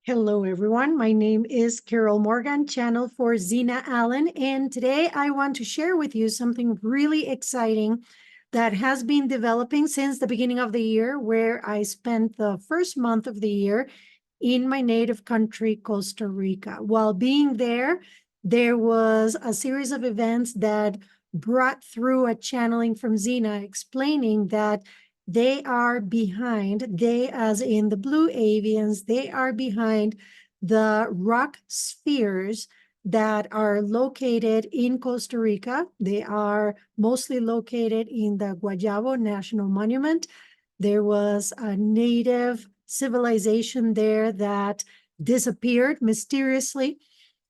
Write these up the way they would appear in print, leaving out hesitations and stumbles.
Hello, everyone. My name is Carol Morgan, channel for Zena Allen, and today I want to share with you something really exciting that has been developing since the beginning of the year, where I spent the first month of the year in my native country, Costa Rica. While being there, there was a series of events that brought through a channeling from Zena explaining that they are behind, they as in the Blue Avians, they are behind the rock spheres that are located in Costa Rica. They are mostly located in the Guayabo National Monument. There was a native civilization there that disappeared mysteriously,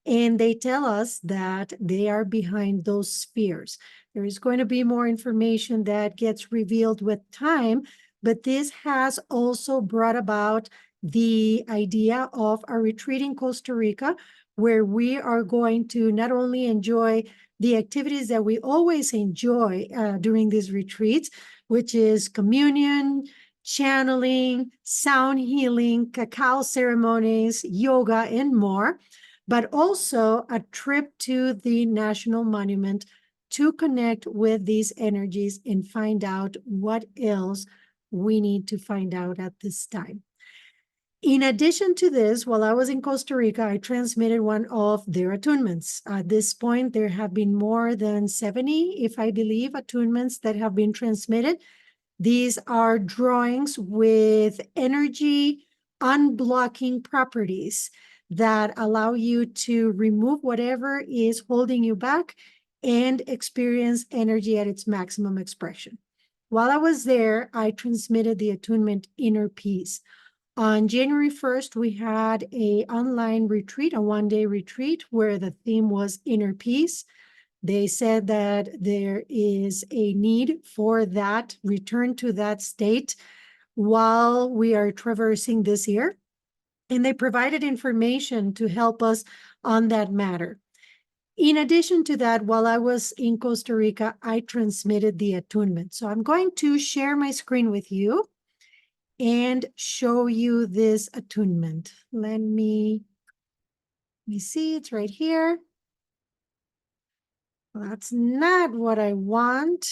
and they tell us that they are behind those spheres. There is going to be more information that gets revealed with time, but this has also brought about the idea of a retreat in Costa Rica, where we are going to not only enjoy the activities that we always enjoy during these retreats, which is communion, channeling, sound healing, cacao ceremonies, yoga, and more, but also a trip to the National Monument to connect with these energies and find out what else we need to find out at this time. In addition to this, while I was in Costa Rica, I transmitted one of their attunements. At this point, there have been more than 70, if I believe, attunements that have been transmitted. These are drawings with energy unblocking properties that allow you to remove whatever is holding you back and experience energy at its maximum expression. While I was there, I transmitted the attunement Inner Peace. On January 1st, we had an online retreat, a one-day retreat, where the theme was Inner Peace. They said that there is a need for that, return to that state while we are traversing this year. And they provided information to help us on that matter. In addition to that, while I was in Costa Rica, I transmitted the attunement. So I'm going to share my screen with you and show you this attunement. Let me see, it's right here. That's not what I want.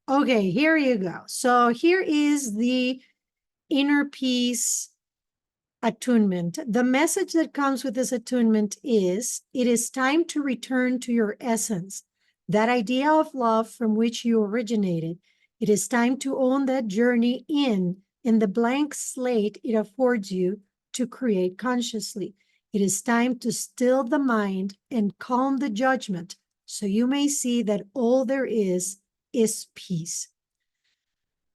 Okay, here you go. So here is the Inner Peace attunement. The message that comes with this attunement is, it is time to return to your essence, that idea of love from which you originated. It is time to own that journey in the blank slate it affords you to create consciously. It is time to still the mind and calm the judgment, so you may see that all there is peace.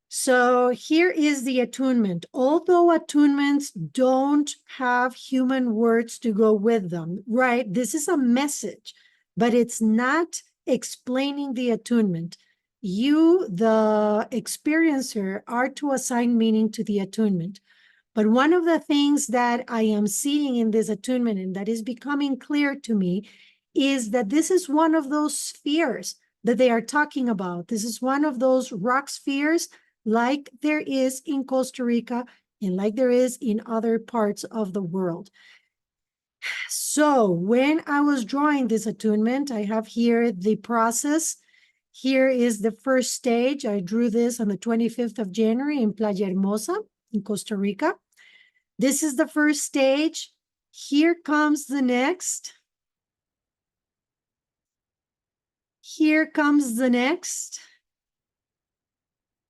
So here is the attunement. Although attunements don't have human words to go with them, right? This is a message, but it's not explaining the attunement. You, the experiencer, are to assign meaning to the attunement. But one of the things that I am seeing in this attunement, and that is becoming clear to me, is that this is one of those spheres that they are talking about. This is one of those rock spheres like there is in Costa Rica and like there is in other parts of the world. So when I was drawing this attunement, I have here the process. Here is the first stage. I drew this on the 25th of January in Playa Hermosa in Costa Rica. This is the first stage. Here comes the next. Here comes the next.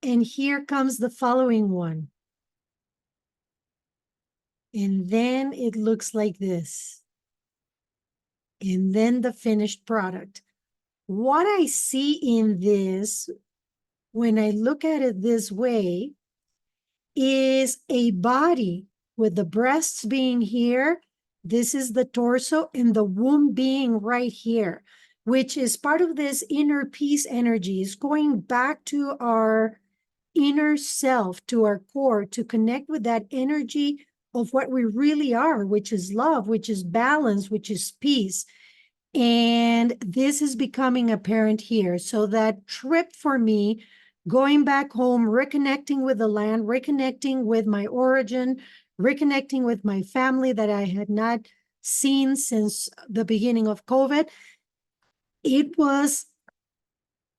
And here comes the following one. And then it looks like this. And then the finished product. What I see in this, when I look at it this way, is a body with the breasts being here. This is the torso and the womb being right here, which is part of this inner peace energy. Is going back to our inner self, to our core, to connect with that energy of what we really are, which is love, which is balance, which is peace. And this is becoming apparent here. So that trip for me, going back home, reconnecting with the land, reconnecting with my origin, reconnecting with my family that I had not seen since the beginning of COVID. It was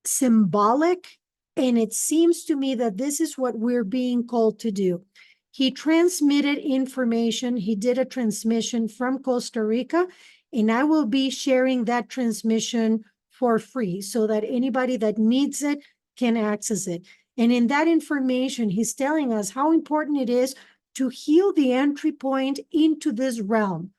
symbolic, and it seems to me that this is what we're being called to do. He transmitted information. He did a transmission from Costa Rica, and I will be sharing that transmission for free so that anybody that needs it can access it. And in that information, he's telling us how important it is to heal the entry point into this realm,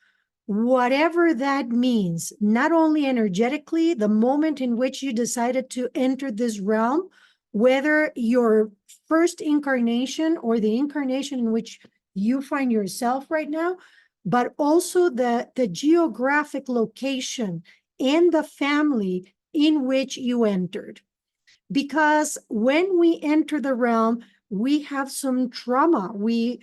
whatever that means, not only energetically, the moment in which you decided to enter this realm, whether your first incarnation or the incarnation in which you find yourself right now, but also the geographic location and the family in which you entered. Because when we enter the realm, we have some trauma. We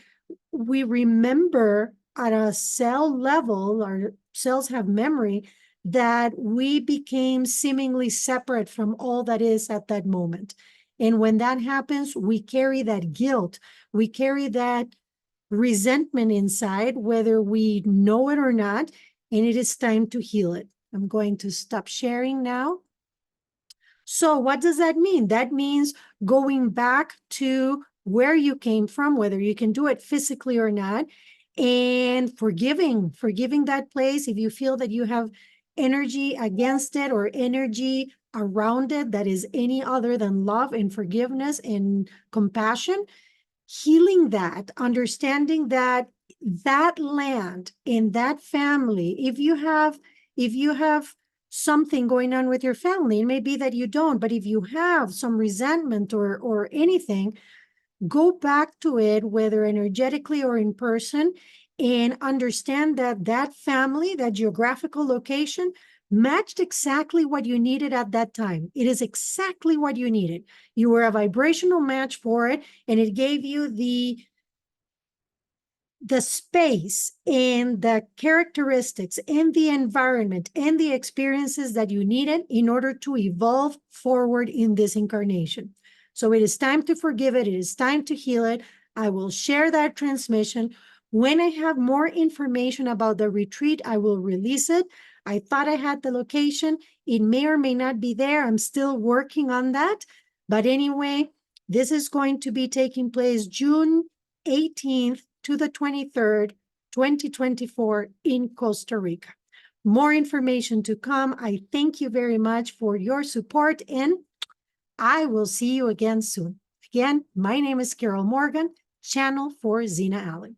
remember at a cell level, our cells have memory, that we became seemingly separate from all that is at that moment. And when that happens, we carry that guilt, we carry that resentment inside, whether we know it or not, and it is time to heal it. I'm going to stop sharing now. So what does that mean? That means going back to where you came from, whether you can do it physically or not, and forgiving that place. If you feel that you have energy against it or energy around it that is any other than love and forgiveness and compassion, healing that, understanding that that land in that family, if you have something going on with your family, it may be that you don't, but if you have some resentment or anything, go back to it, whether energetically or in person, and understand that that family, that geographical location, matched exactly what you needed at that time. It is exactly what you needed. You were a vibrational match for it, and it gave you the space and the characteristics and the environment and the experiences that you needed in order to evolve forward in this incarnation. So it is time to forgive it. It is time to heal it. I will share that transmission. When I have more information about the retreat, I will release it. I thought I had the location. It may or may not be there. I'm still working on that. But anyway, this is going to be taking place June 18th to the 23rd, 2024 in Costa Rica. More information to come. I thank you very much for your support, and I will see you again soon. Again, my name is Carol Morgan, channel for Zena Allen.